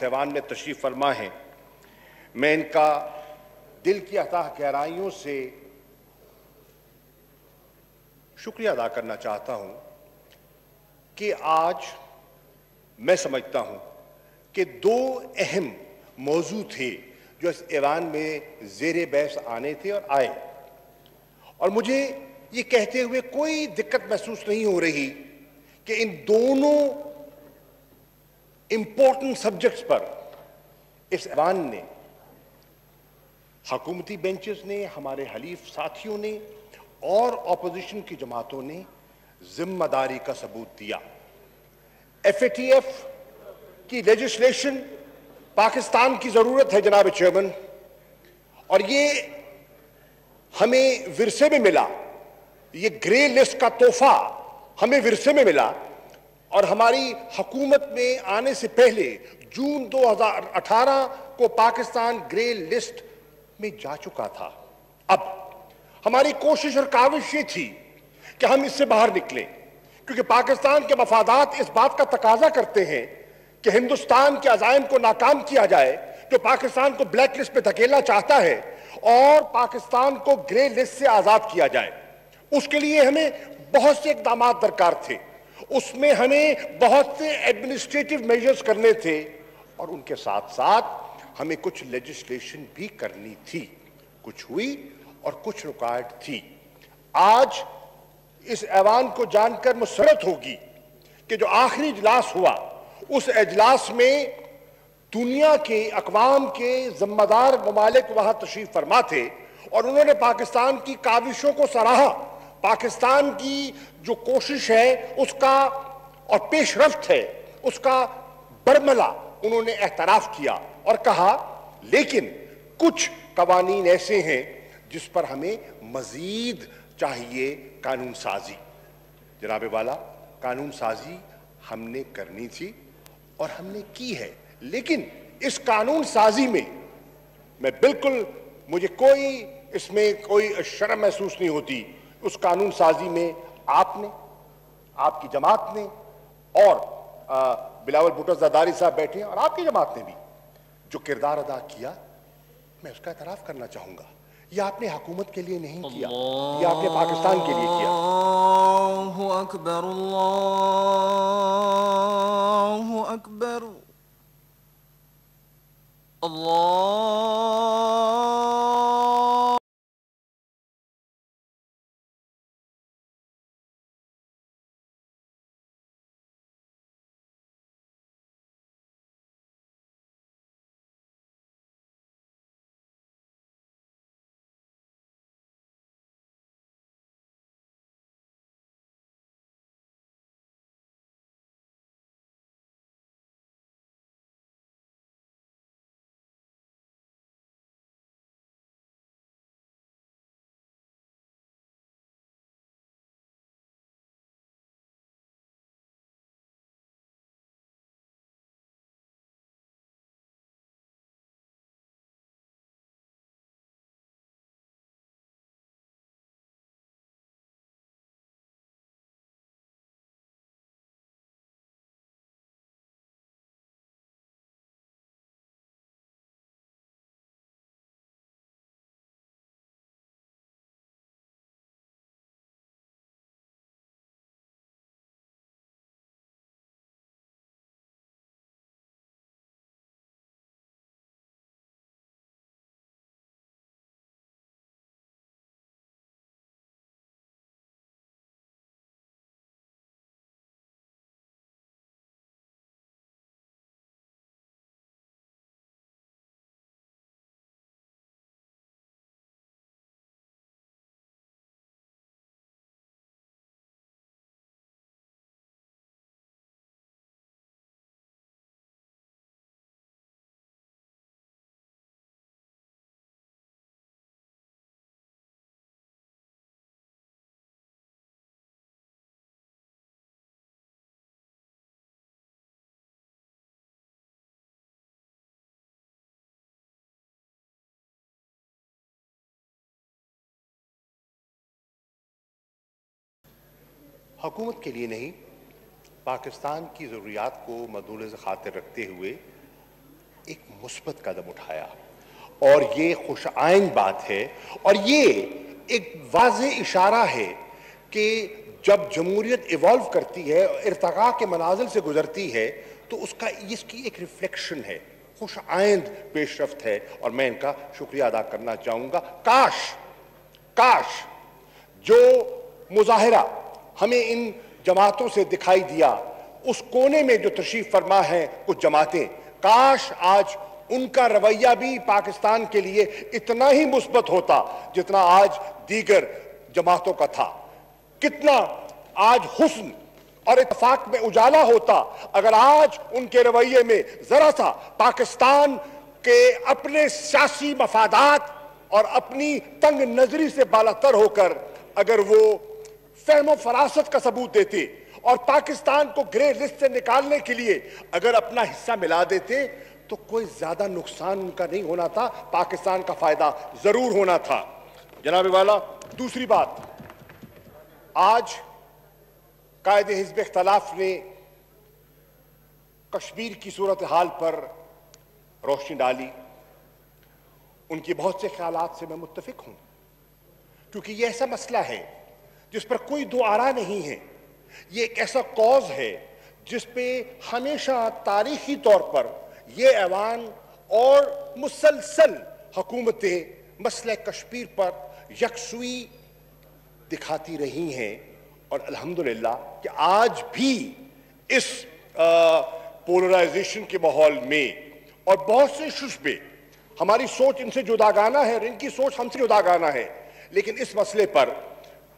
इस ऐवान में तशरीफ फरमा हैं, मैं इनका दिल की अथाह गहराइयों से शुक्रिया अदा करना चाहता हूं कि आज मैं समझता हूं कि दो अहम मौजू थे जो इस ऐवान में ज़ेरे बहस आने थे और आए, और मुझे ये कहते हुए कोई दिक्कत महसूस नहीं हो रही कि इन दोनों इंपॉर्टेंट सब्जेक्ट्स पर इस ऐवान ने, हुकूमती बेंचेस ने, हमारे हलीफ साथियों ने और ऑपोजिशन की जमातों ने जिम्मेदारी का सबूत दिया। FATF की लेजिस्लेशन पाकिस्तान की जरूरत है जनाब चेयरमैन, और ये हमें विरसे में मिला, ये ग्रे लिस्ट का तोहफा हमें विरसे में मिला, और हमारी हुकूमत में आने से पहले जून 2018 को पाकिस्तान ग्रे लिस्ट में जा चुका था। अब हमारी कोशिश और काविश ये थी कि हम इससे बाहर निकलें, क्योंकि पाकिस्तान के मफादात इस बात का तकाजा करते हैं कि हिंदुस्तान के अज़ाइम को नाकाम किया जाए, जो पाकिस्तान को ब्लैक लिस्ट पे धकेलना चाहता है, और पाकिस्तान को ग्रे लिस्ट से आजाद किया जाए। उसके लिए हमें बहुत से इक़दाम दरकार थे, उसमें हमें बहुत से एडमिनिस्ट्रेटिव मेजर्स करने थे, और उनके साथ साथ हमें कुछ लेजिस्लेशन भी करनी थी। कुछ हुई और कुछ रुकावट थी। आज इस ऐवान को जानकर मुसरत होगी कि जो आखिरी इजलास हुआ, उस इजलास में दुनिया के अक़वाम के जिम्मेदार ममालिक वहां तशरीफ फरमा थे, और उन्होंने पाकिस्तान की काविशों को सराहा, पाकिस्तान की जो कोशिश है उसका और पेशरफ्त है उसका बरमला उन्होंने एहतराफ किया और कहा, लेकिन कुछ कवानीन ऐसे हैं जिस पर हमें मजीद चाहिए कानून साजी। जनाबे वाला, कानून साजी हमने करनी थी और हमने की है, लेकिन इस कानून साजी में मैं बिल्कुल, मुझे कोई इसमें कोई शर्म महसूस नहीं होती। उस कानून साजी में आपने, आपकी जमात ने, और बिलावल भुट्टो ज़रदारी साहब बैठे हैं, और आपकी जमात ने भी जो किरदार अदा किया, मैं उसका एतराफ़ करना चाहूंगा। यह आपने हुकूमत के लिए नहीं किया, यह आपने पाकिस्तान के लिए किया। अल्लाहु अकबर, अल्लाहु अकबर, अल्लाह। हुकूमत के लिए नहीं, पाकिस्तान की ज़रूरियात को मद्देनज़र खातिर रखते हुए एक मुस्बत कदम उठाया और ये खुशआइंद बात है और ये एक वाज़ेह इशारा है कि जब जमहूरियत इवॉल्व करती है, इर्तका के मनाजिल से गुजरती है, तो उसका इसकी एक रिफ्लेक्शन है, खुशआइंद पेशरफ्त है और मैं इनका शुक्रिया अदा करना चाहूंगा। काश जो मुजाहिरा हमें इन जमातों से दिखाई दिया, उस कोने में जो तशरीफ फरमा है कुछ जमातें, काश आज उनका रवैया भी पाकिस्तान के लिए इतना ही मुस्बत होता जितना आज दीगर जमातों का था। कितना आज हुस्न और इत्तेफाक में उजाला होता अगर आज उनके रवैये में जरा सा पाकिस्तान के अपने सियासी मफादात और अपनी तंग नजरी से बालातर होकर अगर वो फहम फरासत का सबूत देते और पाकिस्तान को ग्रे लिस्ट से निकालने के लिए अगर अपना हिस्सा मिला देते, तो कोई ज्यादा नुकसान उनका नहीं होना था, पाकिस्तान का फायदा जरूर होना था। जनाब वाला, दूसरी बात, आज कायदे हिज़्ब इख्तिलाफ ने कश्मीर की सूरत हाल पर रोशनी डाली। उनकी बहुत से ख्यालात से मैं मुत्तफिक हूं, क्योंकि यह ऐसा मसला है जिस पर कोई दो आरा नहीं है। यह एक ऐसा कॉज है जिस पे हमेशा तारीखी तौर पर यह ऐवान और मुसलसल हुकूमतें मसले कश्मीर पर यकसुई दिखाती रही हैं और अल्हम्दुलिल्लाह कि आज भी इस पोलराइजेशन के माहौल में और बहुत से इश्यूज पे हमारी सोच इनसे जुदागाना है और इनकी सोच हमसे जुदागाना है, लेकिन इस मसले पर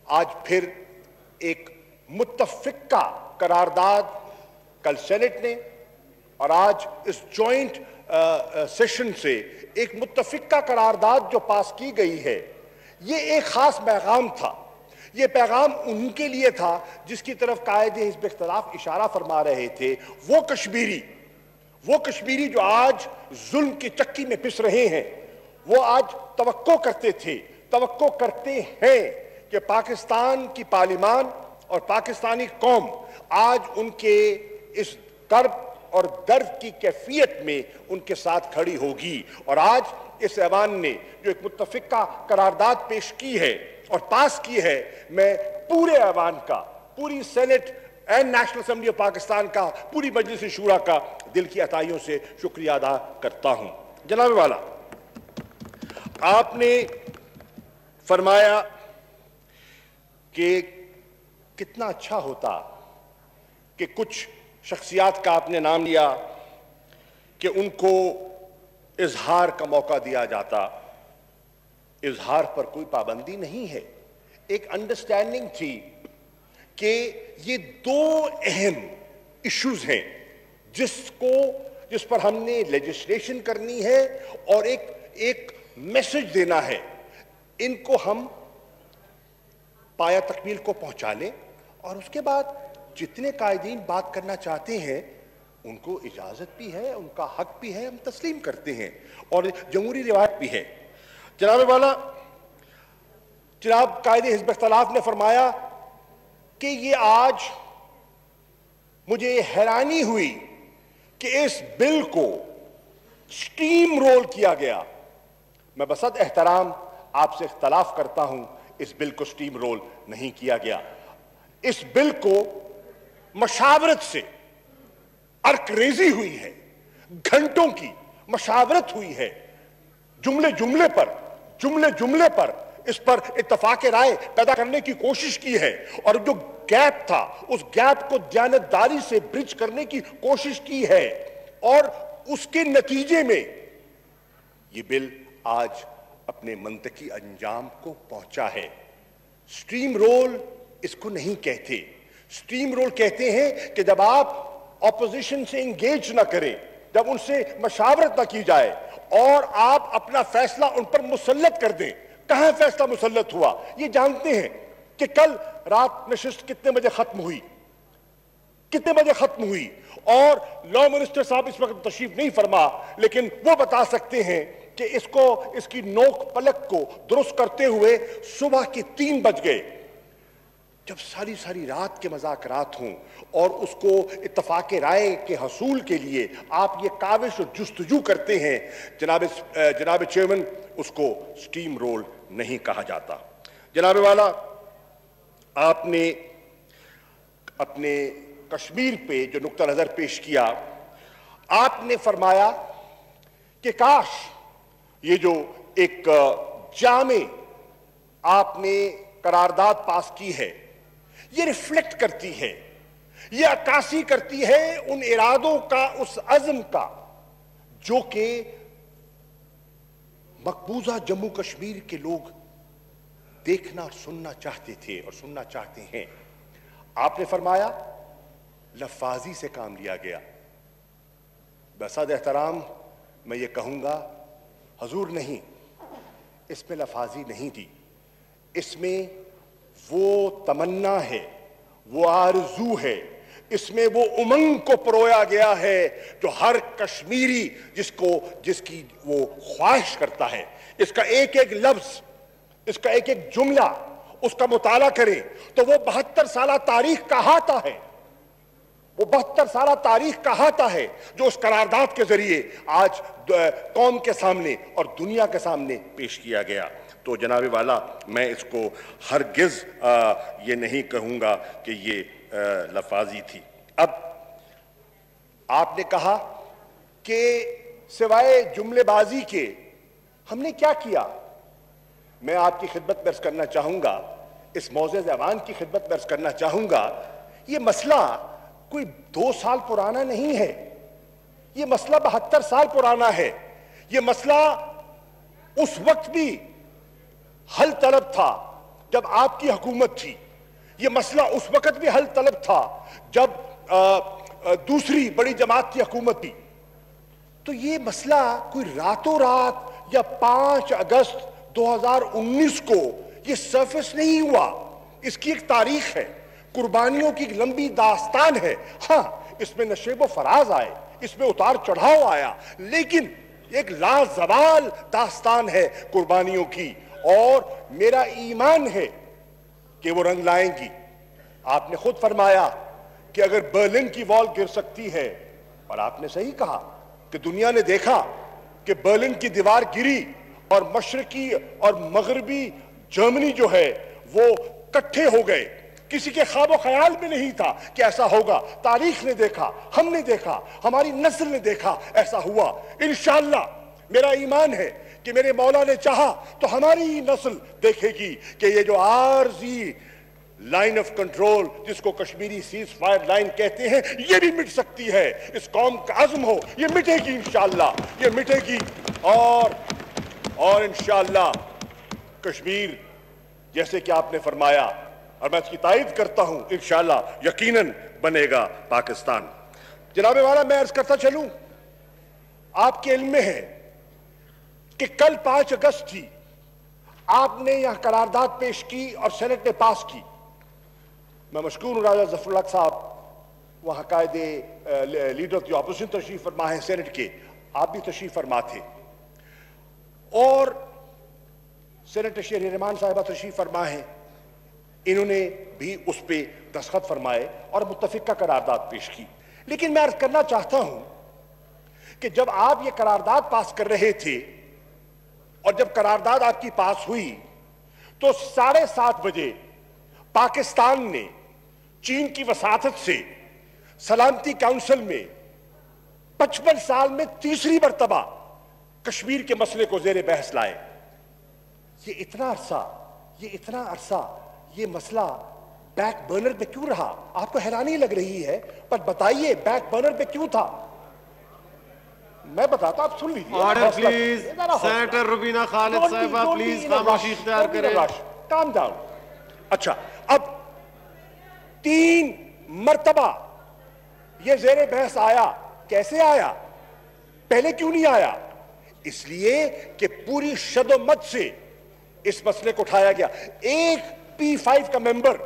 आज फिर एक मुत्तफिका करारदाद कल सेनेट ने और आज इस जॉइंट सेशन से एक मुत्तफिका करारदाद जो पास की गई है, ये एक खास पैगाम था। ये पैगाम उनके लिए था जिसकी तरफ कायदे हिज़्ब इख्तिलाफ इशारा फरमा रहे थे। वो कश्मीरी जो आज जुल्म की चक्की में पिस रहे हैं, वो आज तवक्को करते हैं कि पाकिस्तान की पार्लिमान और पाकिस्तानी कौम आज उनके इस कर्ब और दर्द की कैफियत में उनके साथ खड़ी होगी। और आज इस ऐवान ने जो एक मुत्तफिका करारदाद पेश की है और पास की है, मैं पूरे ऐवान का, पूरी senate and national assembly of Pakistan का, पूरी मजलिस शूरा का दिल की अताइयों से शुक्रिया अदा करता हूं। जनाब वाला, आपने फरमाया कि कितना अच्छा होता कि कुछ शख्सियात का आपने नाम लिया कि उनको इजहार का मौका दिया जाता। इजहार पर कोई पाबंदी नहीं है। एक अंडरस्टैंडिंग थी कि ये दो अहम इश्यूज हैं जिस पर हमने लेजिस्लेशन करनी है और एक मैसेज देना है। इनको हम पाया तकमील को पहुंचा लें और उसके बाद जितने कायदीन बात करना चाहते हैं उनको इजाजत भी है, उनका हक भी है, हम तस्लीम करते हैं और जमहूरी रिवायत भी है। जनाब वाला, जनाब कायदे हिज़्ब इख्तिलाफ ने फरमाया कि ये आज मुझे हैरानी हुई कि इस बिल को स्टीम रोल किया गया। मैं बसत एहतराम आपसे इख्तिलाफ करता हूं, इस बिल को स्टीम रोल नहीं किया गया। इस बिल को मशावरत से अर्करेजी हुई है, घंटों की मशावरत हुई है, जुमले जुमले पर इस पर इत्तफाक राय पैदा करने की कोशिश की है और जो गैप था उस गैप को दयानतदारी से ब्रिज करने की कोशिश की है और उसके नतीजे में यह बिल आज अपने मंतकी अंजाम को पहुंचा है। स्ट्रीम रोल इसको नहीं कहते। स्ट्रीम रोल कहते हैं कि जब आप ऑपोजिशन से इंगेज ना करें, जब उनसे मशावरत ना की जाए और आप अपना फैसला उन पर मुसल्लत कर दें। कहां फैसला मुसल्लत हुआ? ये जानते हैं कि कल रात नशिस्त कितने बजे खत्म हुई और लॉ मिनिस्टर साहब इस वक्त तशरीफ नहीं फरमा, लेकिन वो बता सकते हैं कि इसकी नोक पलक को दुरुस्त करते हुए सुबह के 3 बज गए। जब सारी सारी रात के मज़ाकरात हों और उसको इत्तफाक राय के हसूल के लिए आप ये काविश और जुस्तजू करते हैं, जनाब चेयरमैन, उसको स्टीम रोल नहीं कहा जाता। जनाब वाला, आपने अपने कश्मीर पे जो नुक्ता नजर पेश किया, आपने फरमाया कि काश ये जो एक जामे आपने करारदाद पास की है, ये रिफ्लेक्ट करती है, ये अक्कासी करती है उन इरादों का, उस अज़्म का जो कि मकबूजा जम्मू कश्मीर के लोग देखना और सुनना चाहते थे और सुनना चाहते हैं। आपने फरमाया लफाजी से काम लिया गया। बसाद एहतराम मैं ये कहूंगा, हजूर नहीं, इसमें लफाजी नहीं दी, इसमें वो तमन्ना है, वो आरजू है, इसमें वो उमंग को परोया गया है जो हर कश्मीरी जिसकी वो ख्वाहिश करता है। इसका एक एक लफ्ज, इसका एक एक जुमला उसका मुताला करें तो वो 72 साल तारीख का अहाता है, वो 72 साल तारीख का अहाता है जो उस करारदाद के जरिए आज कौम के सामने और दुनिया के सामने पेश किया गया। तो जनाब वाला, मैं इसको हरगिज ये नहीं कहूंगा कि ये लफाजी थी। अब आपने कहा कि सिवाय जुमलेबाजी के हमने क्या किया। मैं आपकी खिदमत में अर्ज करना चाहूंगा, इस मौज़े ज़बान की खिदमत में अर्ज करना चाहूंगा, ये मसला कोई 2 साल पुराना नहीं है, ये मसला 72 साल पुराना है। ये मसला उस वक्त भी हल तलब था जब आपकी हुकूमत थी, ये मसला उस वक्त भी हल तलब था जब दूसरी बड़ी जमात की हुकूमत थी। तो ये मसला कोई रातों रात या 5 अगस्त 2019 को ये सरफेस नहीं हुआ, इसकी एक तारीख है, कुर्बानियों की लंबी दास्तान है। हाँ, इसमें नशेब फराज आए, इसमें उतार चढ़ाव आया, लेकिन एक लाजवाल दास्तान है कुर्बानियों की, और मेरा ईमान है कि वो रंग लाएंगी। आपने खुद फरमाया कि अगर बर्लिन की वॉल गिर सकती है, और आपने सही कहा कि दुनिया ने देखा कि बर्लिन की दीवार गिरी और मशरकी और मगरबी जर्मनी जो है वो इकट्ठे हो गए। किसी के ख्वाब ख्याल में नहीं था कि ऐसा होगा। तारीख ने देखा, हमने देखा, हमारी नस्ल ने देखा, ऐसा हुआ। इंशाअल्लाह मेरा ईमान है कि मेरे मौला ने चाहा तो हमारी नस्ल देखेगी कि ये जो आरजी लाइन ऑफ कंट्रोल जिसको कश्मीरी सीज फायर लाइन कहते हैं, ये भी मिट सकती है। इस कौम का अज़्म हो, ये मिटेगी इंशाअल्लाह, ये मिटेगी। और इंशाअल्लाह कश्मीर, जैसे कि आपने फरमाया और मैं इसकी तायद करता हूं, इंशाअल्लाह यकीनन बनेगा पाकिस्तान। जनाब वाला, मैं अर्ज करता चलूं, आपके इल्म में है कि कल 5 अगस्त थी, आपने यहां करारदाद पेश की और सेनेट ने पास की। मैं मशकूर हूं राजा जफरुल्लाह साहब, वहां कायदे लीडर ऑफ द ऑपोजिशन तशरीफ फरमा है सेनेट के, आप भी तशरीफ फरमा थे, और सेनेटर शेर रहमान साहिबा तशरीफ फरमा है, इन्होंने भी उस पर दस्तखत फरमाए और मुत्तफिका करारदाद पेश की। लेकिन मैं अर्ज करना चाहता हूं कि जब आप ये करारदाद पास कर रहे थे और जब करारदाद आपकी पास हुई तो 7:30 बजे पाकिस्तान ने चीन की वसातत से सलामती काउंसिल में 55 साल में तीसरी मर्तबा कश्मीर के मसले को जेर बहस लाए। ये इतना अरसा ये मसला बैक बर्नर पे क्यों रहा? आपको हैरानी लग रही है, पर बताइए बैक बर्नर पे क्यों था? मैं बताता, आप सुन लीजिए। Order please. Senator Rubina Khalid साहिबा प्लीज खामोशी इख्तियार करें। Calm down. अच्छा, अब 3 मर्तबा ये जेर बहस आया। कैसे आया? पहले क्यों नहीं आया? इसलिए कि पूरी शदोमत से इस मसले को उठाया गया। एक P5 का मेंबर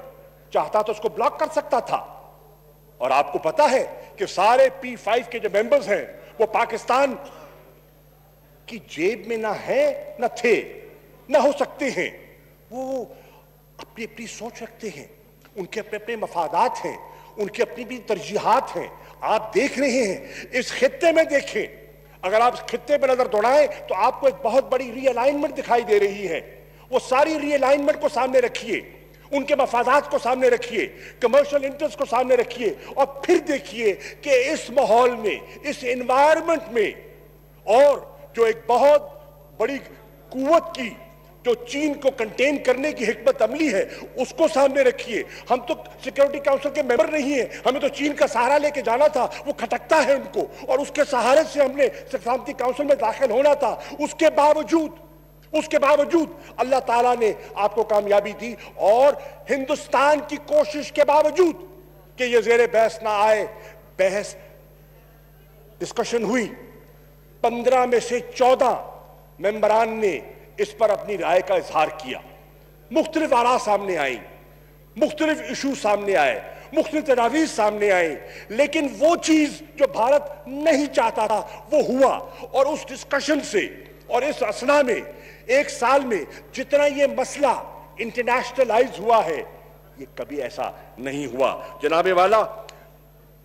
चाहता तो उसको ब्लॉक कर सकता था, और आपको पता है कि सारे P5 के जो मेंबर्स हैं वो पाकिस्तान की जेब में ना है, ना थे, ना हो सकते हैं। वो अपनी अपनी सोच रखते हैं। उनके अपने अपने मफादात हैं, उनकी अपनी भी तरजीहात हैं। आप देख रहे हैं इस खित्ते में, देखें, अगर आप इस खित्ते पर नजर दौड़ाएं तो आपको एक बहुत बड़ी रीअलाइनमेंट दिखाई दे रही है। वो सारी रीअलाइनमेंट को सामने रखिए, उनके मफादात को सामने रखिए, कमर्शियल इंटरेस्ट को सामने रखिए, और फिर देखिए कि इस माहौल में, इस एनवायरनमेंट में, और जो एक बहुत बड़ी कुव्वत की, जो चीन को कंटेन करने की हिकमत अमली है, उसको सामने रखिए। हम तो सिक्योरिटी काउंसिल के मेंबर नहीं हैं, हमें तो चीन का सहारा लेके जाना था, वो खटकता है उनको, और उसके सहारे से हमने सलामती काउंसिल में दाखिल होना था। उसके बावजूद अल्लाह ताला ने आपको कामयाबी दी, और हिंदुस्तान की कोशिश के बावजूद कि ये ज़ेरे बहस ना आए, बहस डिस्कशन हुई, 15 में से 14 मेंबरान ने इस पर अपनी राय का इजहार किया। मुख्तलिफ आरा सामने आई, मुख्तलिफ इशू सामने आए, मुख्तलिफ तजावीज़ सामने आई, लेकिन वो चीज जो भारत नहीं चाहता था वो हुआ। और उस डिस्कशन से और इस असना में, एक साल में जितना ये मसला इंटरनेशनलाइज हुआ है, ये कभी ऐसा नहीं हुआ। जनाबे वाला,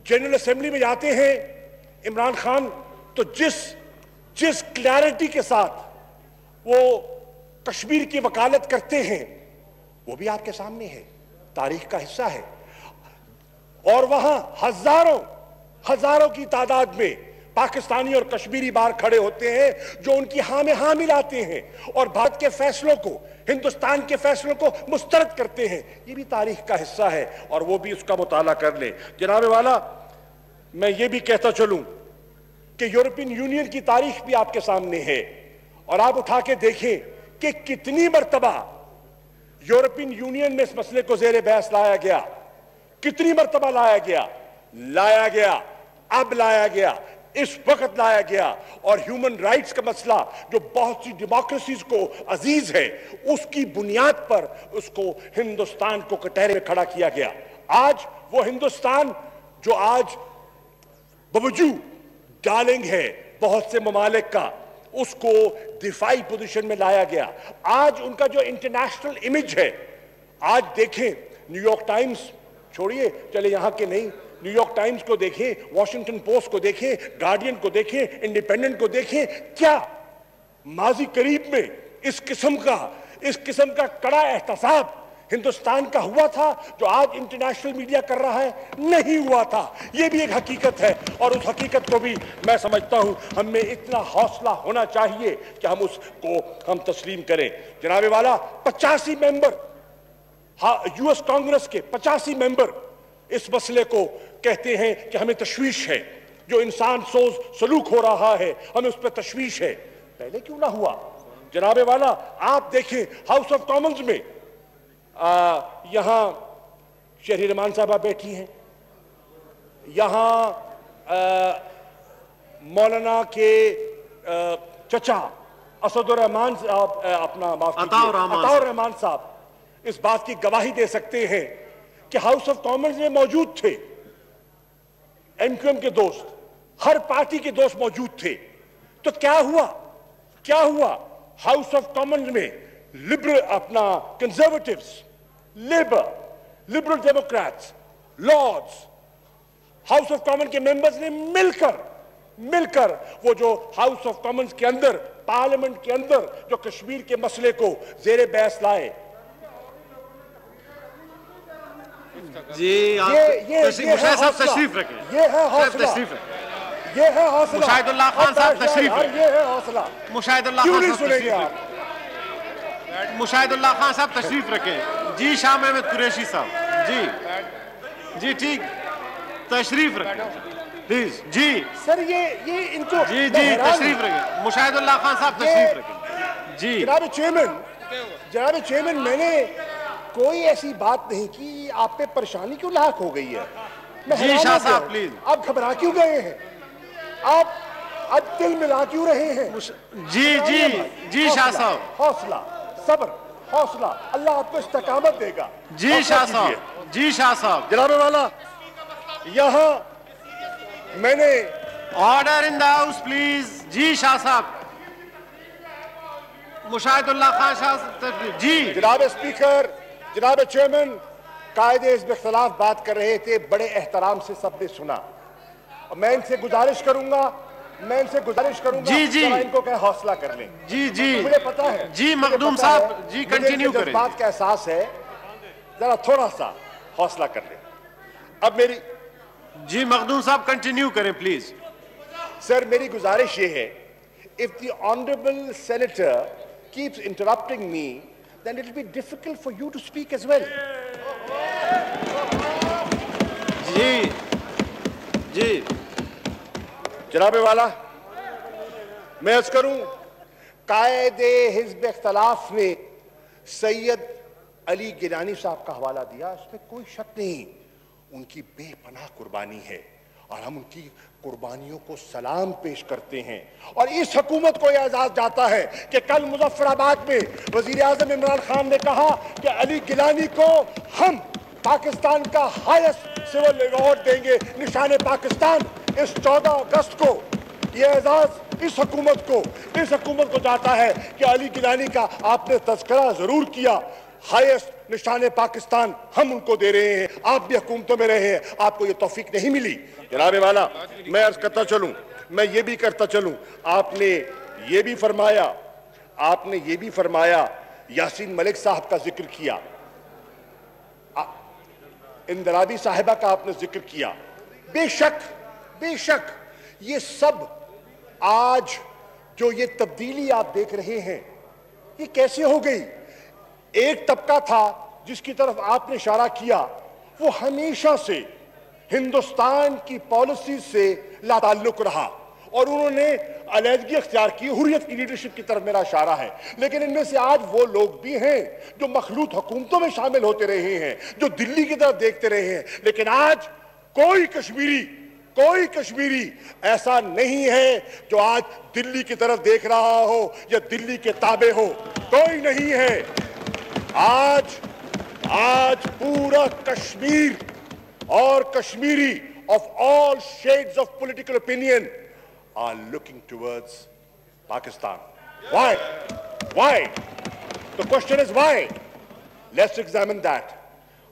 जनरल असेंबली में जाते हैं इमरान खान, तो जिस क्लैरिटी के साथ वो कश्मीर की वकालत करते हैं, वो भी आपके सामने है, तारीख का हिस्सा है। और वहां हजारों की तादाद में पाकिस्तानी और कश्मीरी बाहर खड़े होते हैं, जो उनकी हाँ में हाँ मिलाते हैं और भारत के फैसलों को, हिंदुस्तान के फैसलों को मुस्तरद करते हैं। ये भी तारीख का हिस्सा है, और वो भी उसका मुताला कर ले। जनाबे वाला, मैं ये भी कहता चलूं कि यूरोपियन यूनियन की तारीख भी आपके सामने है, और आप उठा के देखें कि कितनी मर्तबा यूरोपियन यूनियन में इस मसले को ज़ेरे बहस लाया गया, कितनी मर्तबा लाया गया, अब लाया गया, इस वक्त लाया गया। और ह्यूमन राइट्स का मसला जो बहुत सी डेमोक्रेसीज को अजीज है, उसकी बुनियाद पर उसको हिंदुस्तान को कटहरे में खड़ा किया गया। आज वो हिंदुस्तान जो आज बावजूद डार्लिंग है बहुत से ममालिक का, उसको दिफाई पोजीशन में लाया गया। आज उनका जो इंटरनेशनल इमेज है, आज देखें न्यूयॉर्क टाइम्स, छोड़िए चले यहां के नहीं, न्यूयॉर्क टाइम्स को देखें, वॉशिंगटन पोस्ट को देखें, गार्डियन को देखें, इंडिपेंडेंट को देखें, क्या माजी करीब में इस किस्म का कड़ा एहतसाब हिंदुस्तान का हुआ था जो आज इंटरनेशनल मीडिया कर रहा है? नहीं हुआ था। यह भी एक हकीकत है, और उस हकीकत को भी मैं समझता हूं हमें इतना हौसला होना चाहिए कि हम उसको तस्लीम करें। जनाबे वाला, 85 मेंबर, यूएस कांग्रेस के 85 मेंबर इस मसले को कहते हैं कि हमें तशवीश है, जो इंसान सोच सलूक हो रहा है, हमें उस पर तशवीश है। पहले क्यों ना हुआ? जनाबे वाला, आप देखें हाउस ऑफ कॉमन्स में यहां शहरीरमान साहबा बैठी हैं, यहां मौलाना के चचा असदुर रहमान साहब, अपना माफ कीजिए, अताउर रहमान साहब इस बात की गवाही दे सकते हैं कि हाउस ऑफ कॉमन्स में मौजूद थे, एमक्यूएम के दोस्त, हर पार्टी के दोस्त मौजूद थे। तो क्या हुआ हाउस ऑफ कॉमन्स में लिबरल, अपना conservatives, liberal democrats, lords, House of Common के मेंबर्स ने मिलकर वो जो हाउस ऑफ कॉमन्स के अंदर, पार्लियामेंट के अंदर जो कश्मीर के मसले को जेरे बहस लाए। जी, मुशाहिद साहब तशरीफ रखें। ये है हौसला, ये है हौसला। मुशाहिदुल्लाह खान साहब तशरीफ रखें। ये है हौसला। मुशाहिदुल्लाह क्यों खान नहीं साहब सुनेंगे तशरीफ आप? रखें। मुशाहिदुल्लाह खान साहब तशरीफ रखें। जी, शाह महमूद कुरैशी साहब, जी ठीक, तशरीफ रखें प्लीज। जी सर, ये इनको जी तशरीफ रखें। मुशाहिदुल्लाह खान साहब तशरीफ रखें। जी जनाब चेयरमैन, मैंने कोई ऐसी बात नहीं की, आप पे परेशानी क्यों लाक हो गई है? जी शाह साहब प्लीज। आप घबरा क्यों गए हैं? आप आज दिल मिला क्यों रहे हैं? जी शाह साहब, हौसला, सब्र, हौसला, अल्लाह आपको इस्तिकामत देगा। जी शाह साहब। जनाब वाला, यहां मैंने order in the house please. जी शाह साहब। मुशाहिदुल्लाह खान साहब जी। जनाब स्पीकर, जनाब चेयरमैन, कायदे हिज़्ब इख्तिलाफ बात कर रहे थे, बड़े एहतराम से सबने सुना। मैं इनसे गुजारिश करूंगा जी जी इनको कहे हौसला कर लें। जी जी मुझे पता है जी मखदूम साहब जी कंटिन्यू करें। बात का एहसास है, जरा थोड़ा सा हौसला कर लें। अब मेरी जी मखदूम साहब कंटिन्यू करें प्लीज। सर मेरी गुजारिश ये है, if the honourable senator keeps interrupting me then it will be difficult for you to speak as well. जी जी जनाबे वाला, मैं अर्ज करूं, कायदे हिज़्ब इख्तिलाफ ने सैयद अली गिलानी साहब का हवाला दिया, इसमें कोई शक नहीं, उनकी बेपनाह कुर्बानी है और हम उनकी कुर्बानियों को सलाम पेश करते हैं। और इस हुकूमत को यह एजाज जाता है कि कल मुजफ्फराबाद में वजीर आजम इमरान खान ने कहा कि अली गिलानी को हम पाकिस्तान का हाईएस्ट सिविल अवार्ड देंगे, निशाने पाकिस्तान। इस 14 अगस्त को यह एजाज इस हुकूमत को जाता है कि अली गिलानी का आपने तज़किरा जरूर किया, हाईएस्ट निशाने पाकिस्तान हम उनको दे रहे हैं। आप भी हुकूमतों में रहे हैं, आपको ये तौफीक नहीं मिली। जनाबे वाला, मैं अर्ज करता चलूं, मैं ये भी करता चलूं, आपने ये भी फरमाया यासीन मलिक साहब का जिक्र किया, इंदराबी साहिबा का आपने जिक्र किया। बेशक ये सब आज जो ये तब्दीली आप देख रहे हैं, ये कैसे हो गई? एक तबका था जिसकी तरफ आपने इशारा किया, वो हमेशा से हिंदुस्तान की पॉलिसी से लाताल्लुक रहा और उन्होंने अलहदगी अख्तियार की, हुर्रियत की लीडरशिप की तरफ मेरा इशारा है। लेकिन इनमें से आज वो लोग भी हैं जो मखलूत हुकूमतों में शामिल होते रहे हैं, जो दिल्ली की तरफ देखते रहे हैं। लेकिन आज कोई कश्मीरी ऐसा नहीं है जो आज दिल्ली की तरफ देख रहा हो या दिल्ली के ताबे हो, कोई नहीं है। आज पूरा कश्मीर और Kashmiri of all shades of political opinion are looking towards Pakistan. Why? The question is why? Let's examine that.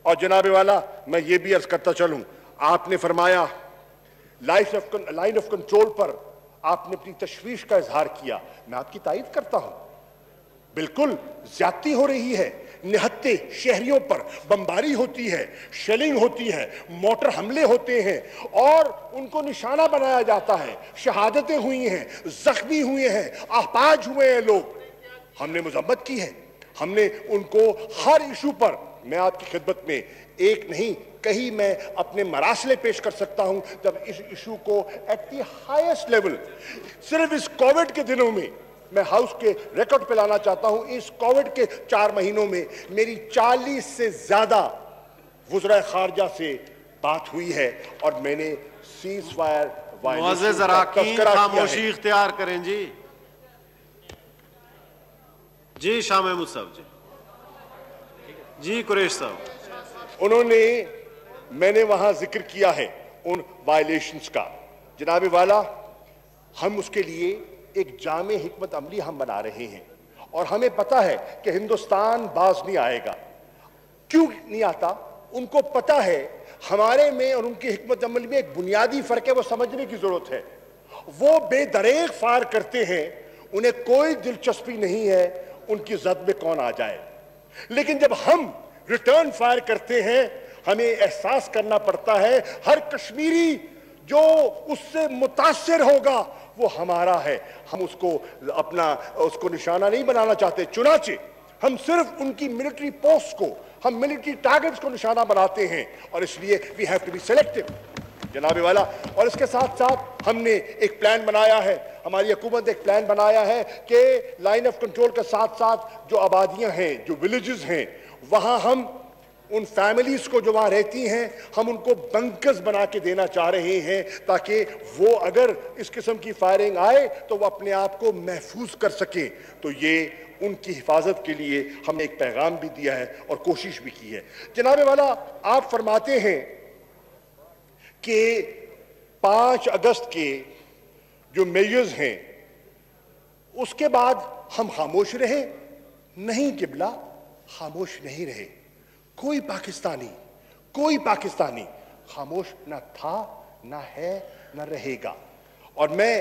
और जनाबे वाला, मैं ये भी अर्ज करता चलूं, आपने फरमाया लाइन ऑफ कंट्रोल पर आपने अपनी तशवीश का इजहार किया, मैं आपकी तारीफ करता हूं। बिल्कुल ज्यादती हो रही है, निहत्ते शहरियों पर बमबारी होती है, शेलिंग होती है, मोटर हमले होते हैं और उनको निशाना बनाया जाता है, शहादतें हुई हैं, जख्मी हुए हैं, आपाज हुए हैं लोग। हमने मजम्मत की है, हमने उनको हर इशू पर, मैं आपकी खिदमत में एक नहीं कहीं मैं अपने मरासले पेश कर सकता हूं जब इस इशू को एट द हाईएस्ट लेवल, सिर्फ इस कोविड के दिनों में मैं हाउस के रिकॉर्ड पे लाना चाहता हूं, इस कोविड के 4 महीनों में मेरी 40 से ज्यादा वज़राए खारजा से बात हुई है और मैंने सीज फायर मुअज़्ज़ज़ अराकीन खामोशी इख्तियार करें। जी शाह महमूद साहब जी कुरैश साहब, मैंने वहां जिक्र किया है उन वायलेशंस का। जनाबे वाला, हम उसके लिए एक जामे हिकमत अमली हम बना रहे हैं और हमें पता है कि हिंदुस्तान बाज नहीं आएगा। क्यों नहीं आता? उनको पता है हमारे में और उनकी हिकमत अमली में एक बुनियादी फर्क है, वो समझने की जरूरत है। वो बेदरेक फायर करते हैं, उन्हें कोई दिलचस्पी नहीं है उनकी जद में कौन आ जाए। लेकिन जब हम रिटर्न फायर करते हैं, हमें एहसास करना पड़ता है हर कश्मीरी जो उससे मुतासिर होगा वो हमारा है। हम उसको निशाना नहीं बनाना चाहते, चुनाचे हम सिर्फ उनकी मिलिट्री पोस्ट को, हम मिलिट्री टारगेट्स को निशाना बनाते हैं और इसलिए we have to be selective जनाबे वाला। और इसके साथ साथ हमने एक प्लान बनाया है, हमारी हुकूमत ने एक प्लान बनाया है कि लाइन ऑफ कंट्रोल के साथ साथ जो आबादियां हैं, जो विलेजेस हैं, वहां हम उन फैमिलीज को जो वहां रहती हैं, हम उनको बंकर्स बना के देना चाह रहे हैं ताकि वो अगर इस किस्म की फायरिंग आए तो वो अपने आप को महफूज कर सके। तो ये उनकी हिफाजत के लिए हमने एक पैगाम भी दिया है और कोशिश भी की है। जनाबे वाला, आप फरमाते हैं कि 5 अगस्त के जो मेजर्स हैं उसके बाद हम खामोश रहे। नहीं किबला, खामोश नहीं रहे। कोई पाकिस्तानी कोई पाकिस्तानी खामोश न था, न है, न रहेगा। और मैं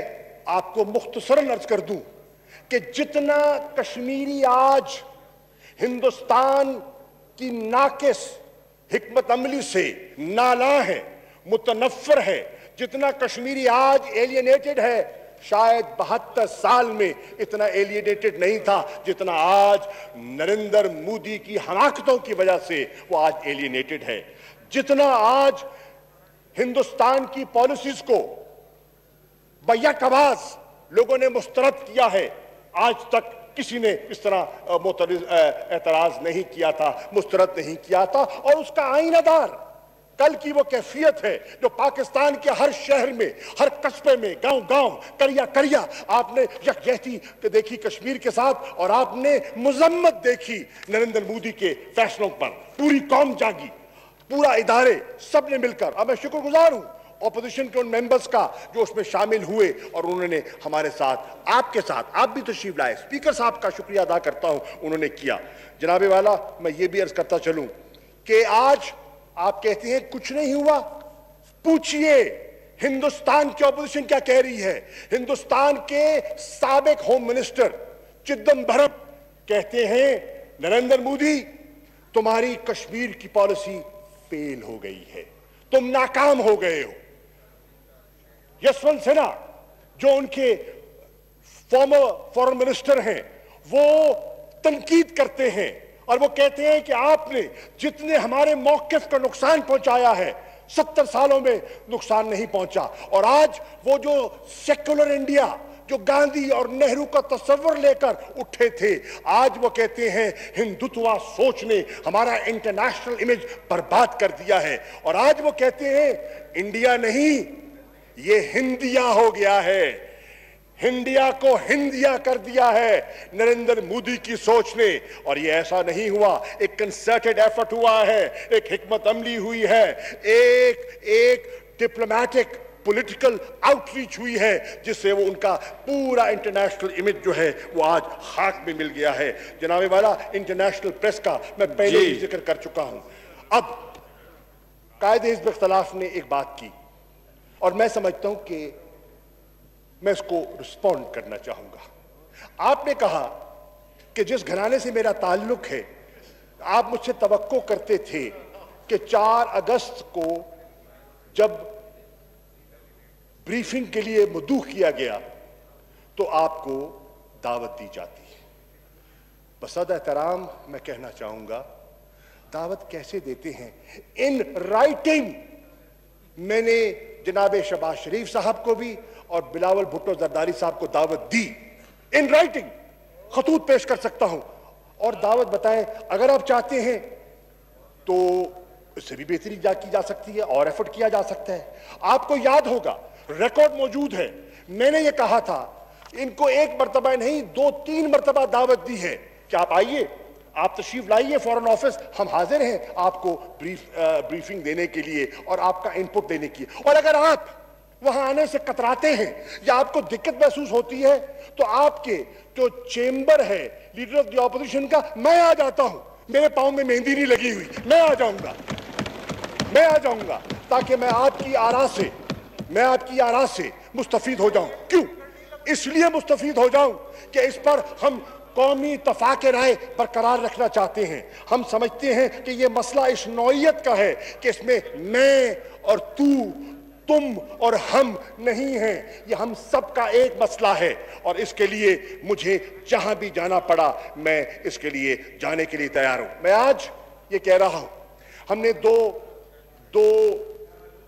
आपको मुख्तसरन अर्ज कर दूं कि जितना कश्मीरी आज हिंदुस्तान की नाकिस हिकमत अमली से नाला है, मुतनफ्फर है, जितना कश्मीरी आज एलियनेटेड है, शायद 72 साल में इतना एलियनेटेड नहीं था जितना आज नरेंद्र मोदी की हमाकतों की वजह से वो आज एलियनेटेड है। जितना आज हिंदुस्तान की पॉलिसीज को बैकआवाज लोगों ने मुस्तरद किया है, आज तक किसी ने इस तरह एतराज नहीं किया था, मुस्तरद नहीं किया था। और उसका आईनादार कल की वो कैफियत है जो पाकिस्तान के हर शहर में, हर कस्बे में, गांव गांव, करिया करिया आपने यकजहती देखी कश्मीर के साथ, और आपने मुजम्मत देखी नरेंद्र मोदी के फैसलों पर। पूरी कौम जागी, पूरा इदारे, सब ने मिलकर। अब मैं शुक्रगुजार हूं ऑपोजिशन के उन मेंबर्स का जो उसमें शामिल हुए और उन्होंने हमारे साथ, आपके साथ, आप भी तशरीफ लाए। स्पीकर साहब का शुक्रिया अदा करता हूं, उन्होंने किया। जनाबे वाला, मैं ये भी अर्ज करता चलूं कि आज आप कहते हैं कुछ नहीं हुआ, पूछिए हिंदुस्तान की ऑपोजिशन क्या कह रही है। हिंदुस्तान के साबिक होम मिनिस्टर चिदंबरम कहते हैं नरेंद्र मोदी तुम्हारी कश्मीर की पॉलिसी फेल हो गई है, तुम नाकाम हो गए हो। यशवंत सिन्हा जो उनके फॉर्मर फॉरेन मिनिस्टर हैं, वो तनकीद करते हैं और वो कहते हैं कि आपने जितने हमारे मौक़िफ़ को नुकसान पहुंचाया है 70 सालों में नुकसान नहीं पहुंचा। और आज वो जो सेक्युलर इंडिया जो गांधी और नेहरू का तस्वर लेकर उठे थे, आज वो कहते हैं हिंदुत्व सोच ने हमारा इंटरनेशनल इमेज बर्बाद कर दिया है। और आज वो कहते हैं इंडिया नहीं, ये हिंदिया हो गया है, हिंदिया को हिंदिया कर दिया है नरेंद्र मोदी की सोच ने। और ये ऐसा नहीं हुआ, एक कंसर्टेड एफर्ट हुआ है, एक हिकमत अमली हुई है, एक डिप्लोमेटिक पॉलिटिकल आउटरीच हुई है, जिससे वो उनका पूरा इंटरनेशनल इमेज जो है वो आज खाक में मिल गया है। जनाबे वाला, इंटरनेशनल प्रेस का मैं पहले ही जिक्र कर चुका हूं। अब कायदे हिज़्ब इख्तिलाफ ने एक बात की और मैं समझता हूं कि मैं इसको रिस्पॉन्ड करना चाहूंगा। आपने कहा कि जिस घराने से मेरा ताल्लुक है, आप मुझसे तवक्को करते थे कि 4 अगस्त को जब ब्रीफिंग के लिए मदऊ किया गया तो आपको दावत दी जाती है। बसद एहतराम मैं कहना चाहूंगा, दावत कैसे देते हैं? इन राइटिंग मैंने जनाब शहबाज शरीफ साहब को भी और बिलावल भुट्टो जरदारी साहब को दावत दी। इन राइटिंग खतूत पेश कर सकता हूं और दावत बताएं। अगर आप चाहते हैं तो इससे भी बेहतरी की जा सकती है और एफर्ट किया जा सकता है। आपको याद होगा, रिकॉर्ड मौजूद है, मैंने ये कहा था इनको 1 मरतबा नहीं 2-3 मरतबा दावत दी है कि आप आइए, आप तशरीफ लाइए फॉरेन ऑफिस, हम हाजिर हैं आपको ब्रीफिंग देने के लिए और आपका इनपुट देने की। और अगर आप वहां आने से कतराते हैं या आपको दिक्कत महसूस होती है तो आपके जो चेंबर है लीडर ऑफ द ऑपोजिशन का, मैं आ जाता हूं, मेरे पांव में मेहंदी नहीं लगी हुई, मैं आ जाऊंगा ताकि मैं आपकी आरा से मुस्तफीद हो जाऊं। क्यों? इसलिए मुस्तफीद हो जाऊं कि इस पर हम कौमी इत्तफाक राय बरकरार रखना चाहते हैं। हम समझते हैं कि यह मसला इस नौइयत का है कि इसमें मैं और तू, तुम और हम नहीं हैं, ये हम सब का एक मसला है। और इसके लिए मुझे जहां भी जाना पड़ा मैं इसके लिए जाने के लिए तैयार हूं। मैं आज ये कह रहा हूं, हमने दो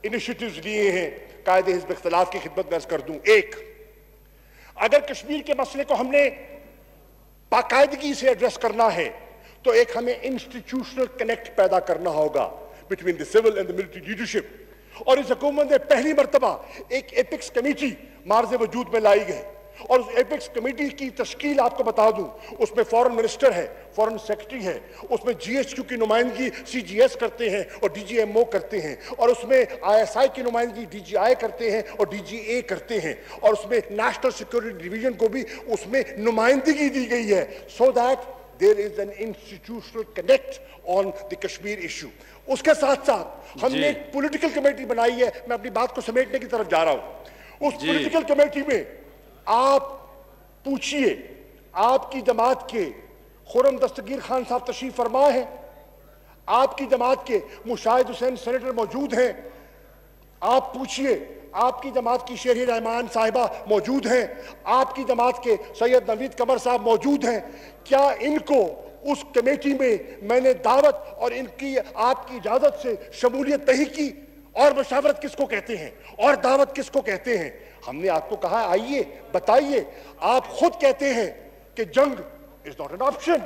इनिशिएटिव्स लिए हैं कायदे हिज़्ब इख्तिलाफ की खिदमत में अर्ज कर दूं। एक, अगर कश्मीर के मसले को हमने बाकायदगी से एड्रेस करना है तो एक हमें इंस्टीट्यूशनल कनेक्ट पैदा करना होगा between the civil and the military leadership. और इस हुकूमत ने पहली मरतबा एक एपिक्स कमेटी मार्ज़ वजूद में लाई गई और उस एपिक्स कमेटी की तश्कील आपको बता दूं, उसमें फॉरेन मिनिस्टर है, फॉरेन सेक्रेटरी है, उसमें GHQ की नुमाइंदगी CGS करते हैं और DGMO करते हैं, और उसमें ISI की नुमाइंदगी DGI करते हैं और DGA करते हैं, और उसमें नेशनल सिक्योरिटी डिवीजन को भी उसमें नुमाइंदगी दी गई है, so that there is an institutional connect on the Kashmir issue. उसके साथ साथ हमने एक पॉलिटिकल कमेटी बनाई है, मैं अपनी बात को समेटने की तरफ जा रहा हूं। उस पॉलिटिकल कमेटी में आप पूछिए, आपकी जमात के खुर्रम दस्तगीर खान साहब तशरीफ फरमा है, आपकी जमात के मुशाहिद हुसैन सेनेटर मौजूद हैं, आप पूछिए आपकी जमात की शेरी रहमान साहिबा मौजूद हैं, आपकी जमात के सैयद नवीद कमर साहब मौजूद हैं। क्या इनको उस कमेटी में मैंने दावत और इनकी आपकी इजाजत से शमूलियत नहीं की? और मशावरत किसको कहते हैं और दावत किसको कहते हैं? हमने आपको कहा आइए बताइए। आप खुद कहते हैं कि जंग is not an option.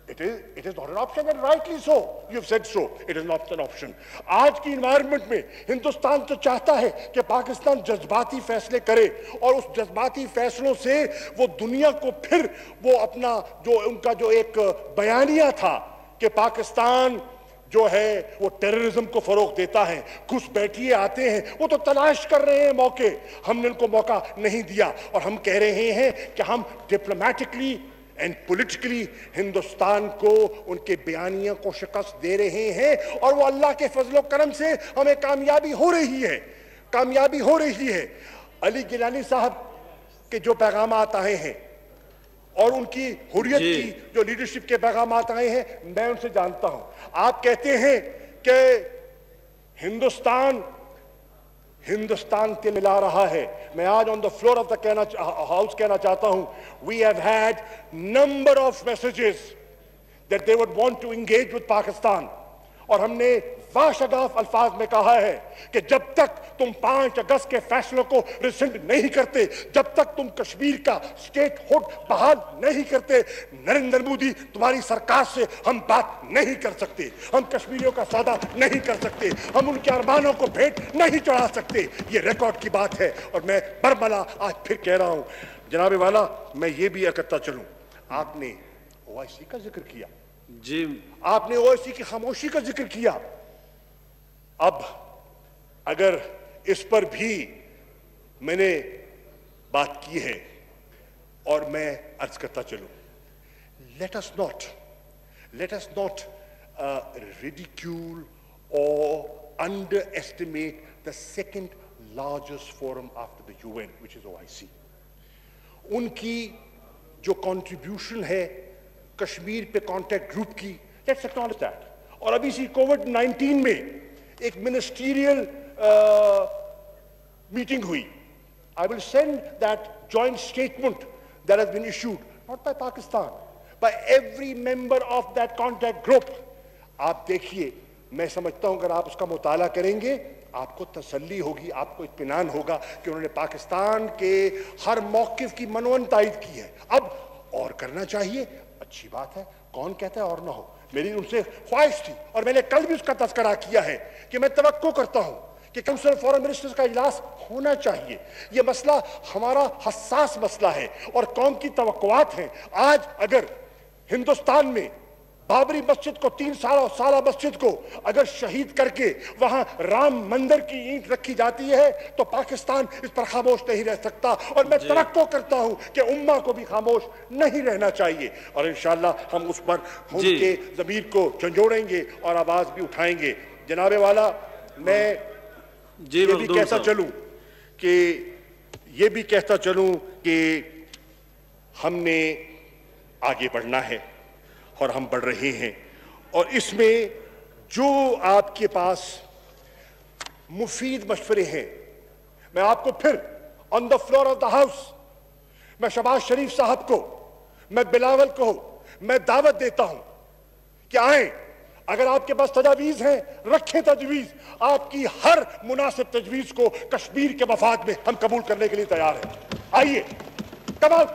It is not an option, and rightly so. You've said so. It is not an option. आज की इन्वायरमेंट में हिंदुस्तान तो चाहता है कि पाकिस्तान जज्बाती फैसले करे और उस जज्बाती फैसलों से वो दुनिया को फिर वो अपना जो उनका जो एक बयानिया था कि पाकिस्तान जो है वो टेररिज्म को फरोग देता है, घुसपैठिए आते हैं, वो तो तलाश कर रहे हैं मौके। हमने उनको मौका नहीं दिया और हम कह रहे हैं कि हम डिप्लोमेटिकली एंड पॉलिटिकली हिंदुस्तान को उनके बयानियों को शिकस्त दे रहे हैं और वो अल्लाह के फजलो करम से हमें कामयाबी हो रही है, कामयाबी हो रही है। अली गिलानी साहब के जो पैगाम आए हैं और उनकी हुर्रियत की जो लीडरशिप के पैगाम आए हैं, मैं उनसे जानता हूं। आप कहते हैं कि हिंदुस्तान के मिला रहा है। मैं आज on the floor of the house कहना चाहता हूं, we have had number of messages that they would want to engage with Pakistan और हमने वाशगाफ अल्फाज में कहा है कि जब तक तुम 5 अगस्त के फैसलों को रिसेंड नहीं करते, जब तक तुम कश्मीर का स्टेटहुड बहाल नहीं करते, नरेंद्र मोदी तुम्हारी सरकार से हम बात नहीं कर सकते, हम कश्मीरियों का सौदा नहीं कर सकते, हम उनके अरमानों को भेंट नहीं चढ़ा सकते। ये रिकॉर्ड की बात है और मैं बरमला आज फिर कह रहा हूं जनाबे वाला, मैं ये भी कहता चलूं, आपने ओआईसी का जिक्र किया जी, आपने ओआईसी की खामोशी का जिक्र किया। अब अगर इस पर भी मैंने बात की है और मैं अर्ज करता चलूं, let us not ridicule or underestimate the second largest forum after the UN, which is OIC. उनकी जो कंट्रीब्यूशन है कश्मीर पे कॉन्टैक्ट ग्रुप की, लेट्स एक्नॉलेज दैट। और अभी सी कोविड-19 में एक मिनिस्ट्रियल मीटिंग हुई। I will send that joint statement that has been issued not by Pakistan, by every member of that contact group. आप देखिए, मैं समझता हूं अगर आप उसका मुताला करेंगे आपको तसल्ली होगी, आपको इत्मीनान होगा कि उन्होंने पाकिस्तान के हर मौकिफ की मनवन तायद की है। अब और करना चाहिए, अच्छी बात है, कौन कहता है और ना हो। मेरी उनसे ख्वाहिश थी और मैंने कल भी उसका तज़किरा किया है कि मैं तवक्को करता हूं कि काउंसिल ऑफ फॉरेन मिनिस्टर्स का इजलास होना चाहिए। यह मसला हमारा हसास मसला है और कौम की तवक्कुआत हैं। आज अगर हिंदुस्तान में बाबरी मस्जिद को 3 साल मस्जिद को अगर शहीद करके वहां राम मंदिर की ईंट रखी जाती है तो पाकिस्तान इस पर खामोश नहीं रह सकता और मैं तवक्को करता हूं कि उम्मा को भी खामोश नहीं रहना चाहिए और इंशाअल्लाह हम उस पर उनके ज़मीर को झंझोड़ेंगे और आवाज भी उठाएंगे। जनाबे वाला, मैं ये भी कहता चलूं कि हमने आगे बढ़ना है और हम बढ़ रहे हैं और इसमें जो आपके पास मुफीद मशवरे हैं, मैं आपको फिर on the floor of the house, मैं शहबाज शरीफ साहब को, मैं बिलावल को मैं दावत देता हूं कि आए, अगर आपके पास तजवीज़ हैं रखें तजवीज़, आपकी हर मुनासिब तजवीज़ को कश्मीर के मफाद में हम कबूल करने के लिए तैयार हैं। आइए, कम आउट।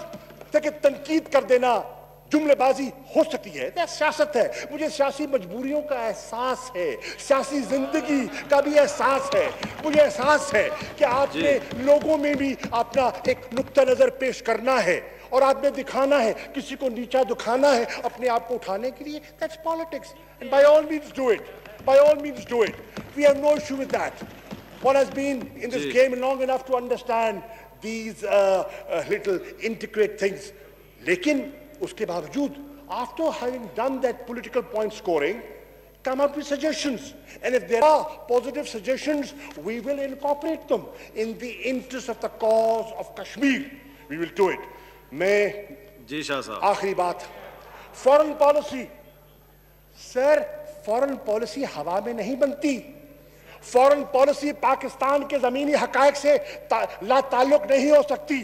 देखिए, तनकीद कर देना, जुमलेबाजी हो सकती है, सियासत है, मुझे सियासी मजबूरियों का एहसास है, सियासी जिंदगी का भी एहसास है, मुझे एहसास है कि आपने लोगों में भी अपना एक नुक्ता नजर पेश करना है और आपने दिखाना है, किसी को नीचा दिखाना है अपने आप को उठाने के लिए। That's politics and by all means do it, by all means do it, we have no issue with that. One has been in this game long enough to understand these little intricate things, लेकिन उसके बावजूद after having done that political point scoring, come up with suggestions. And if there are positive suggestions, we will incorporate them in the interest of the cause of Kashmir. We will do it. मैं जी शाह साहब आखिरी बात, foreign policy. Sir, foreign policy हवा में नहीं बनती। Foreign policy Pakistan के जमीनी हकायक से लाताल्लुक नहीं हो सकती।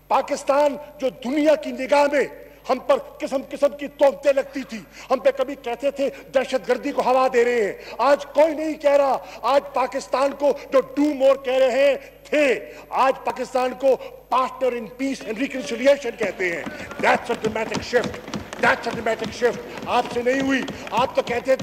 पाकिस्तान जो दुनिया की निगाह में हम पर किस्म किस्म की तोहमतें लगती थी, हम पे कभी कहते थे दहशतगर्दी को हवा दे रहे हैं, आज कोई नहीं कह रहा। आज पाकिस्तान को जो डू मोर कह रहे हैं थे, आज पाकिस्तान को partner in peace and reconciliation कहते हैं। That's a dramatic shift, that's a dramatic shift. आपसे नहीं हुई। आप तो कहते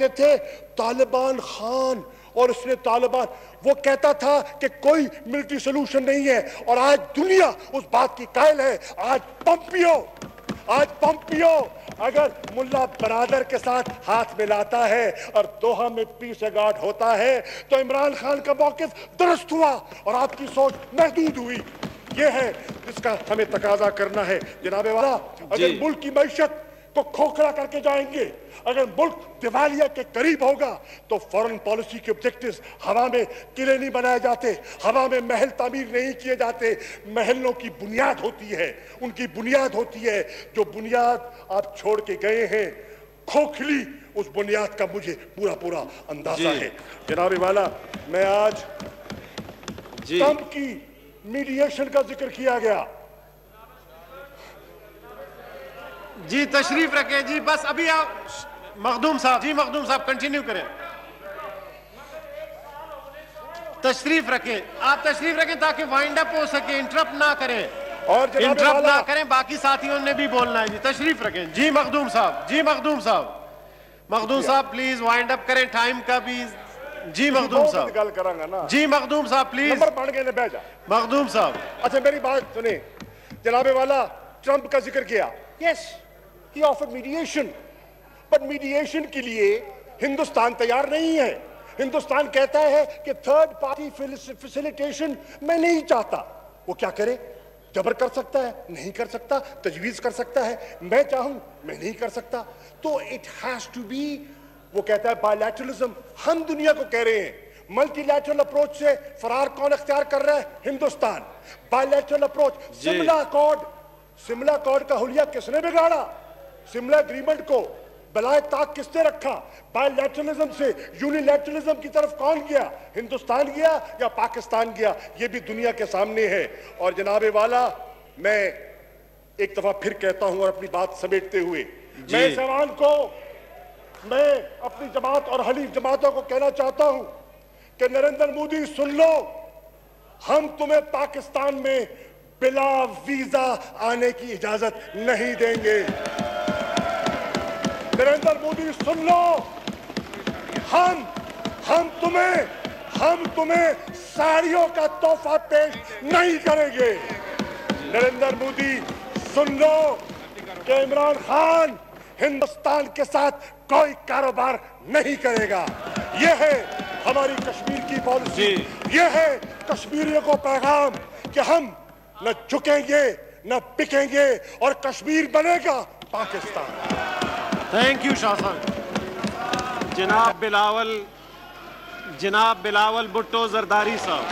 थे तालिबान खान और उसने तालिबान, वो कहता था कि कोई मिलिट्री सोल्यूशन नहीं है, और आज दुनिया उस बात की कायल है। आज पंपियो अगर मुल्ला बरादर के साथ हाथ मिलाता है और दोहा में पीस एगार्ड होता है, तो इमरान खान का मौकिफ दुरुस्त हुआ और आपकी सोच महदूद हुई। ये है जिसका हमें तकाजा करना है। जनाबे वाला, अगर मुल्क की मैशत को खोखला करके जाएंगे, अगर मुल्क दिवालिया के करीब होगा, तो फॉरेन पॉलिसी के ऑब्जेक्टिव्स हवा में किले नहीं बनाए जाते, हवा में महल तामीर नहीं किए जाते। महलों की बुनियाद होती है, उनकी बुनियाद होती है। जो बुनियाद आप छोड़ के गए हैं खोखली, उस बुनियाद का मुझे पूरा अंदाजा है। जनाबे वाला, मैं आज ट्रंप की मीडिएशन का जिक्र किया गया। जी तशरीफ रखें जी, बस अभी आप मखदूम साहब कंटिन्यू करें। तशरीफ रखें ताकि वाइंड अप हो सके, इंटरप्ट ना करें, और इंटरप्ट ना करें। बाकी साथियों ने भी बोलना है जी। तशरीफ रखें जी मखदूम साहब प्लीज वाइंड अप करें, टाइम का भी। जी मखदूम साहब गल करांगा ना जी। मखदूम साहब प्लीज, नंबर पढ़ के बैठ जा। मखदूम साहब, अच्छा मेरी बात सुने। जनाबे वाला, ट्रंप का जिक्र किया। Yes, he offered mediation, but mediation के लिए हिंदुस्तान तैयार नहीं है। हिंदुस्तान कहता है कि थर्ड पार्टी फैसिलिटेशन मैं नहीं चाहता। वो क्या करे? जबर कर सकता है? नहीं कर सकता। तजवीज कर सकता है? मैं चाहूं, मैं नहीं कर सकता। तो इट हैज टू बी, वो कहता है बायलैटरलिज्म। हम दुनिया को कह रहे हैं मल्टीलैटरल अप्रोच से फरार कौन अख्तियार कर रहा है? Hindustan. Bilateral approach, Shimla accord का हुलिया किसने बिगाड़ा? शिमला एग्रीमेंट को बलाए ताक किसने रखा? बायलैटरलिज्म से यूनिलैटरलिज्म की तरफ कौन गया? हिंदुस्तान गया या पाकिस्तान गया? ये भी दुनिया के सामने है। और जनाबे वाला, मैं एक दफा फिर कहता हूं और अपनी बात समेटते हुए, मैं इस ऐवान को, मैं अपनी जमात और हलीफ जमातों को कहना चाहता हूं कि नरेंद्र मोदी सुन लो, हम तुम्हें पाकिस्तान में बिला वीजा आने की इजाजत नहीं देंगे। नरेंद्र मोदी सुन लो, हम तुम्हें साड़ियों का तोहफा पेश नहीं करेंगे। नरेंद्र मोदी सुन लो कि इमरान खान हिंदुस्तान के साथ कोई कारोबार नहीं करेगा। यह है हमारी कश्मीर की पॉलिसी, यह है कश्मीरियों को पैगाम कि हम न झुकेंगे न बिकेंगे और कश्मीर बनेगा पाकिस्तान। थैंक यू शाह साहब। जनाब बिलावल भुट्टो जरदारी साहब।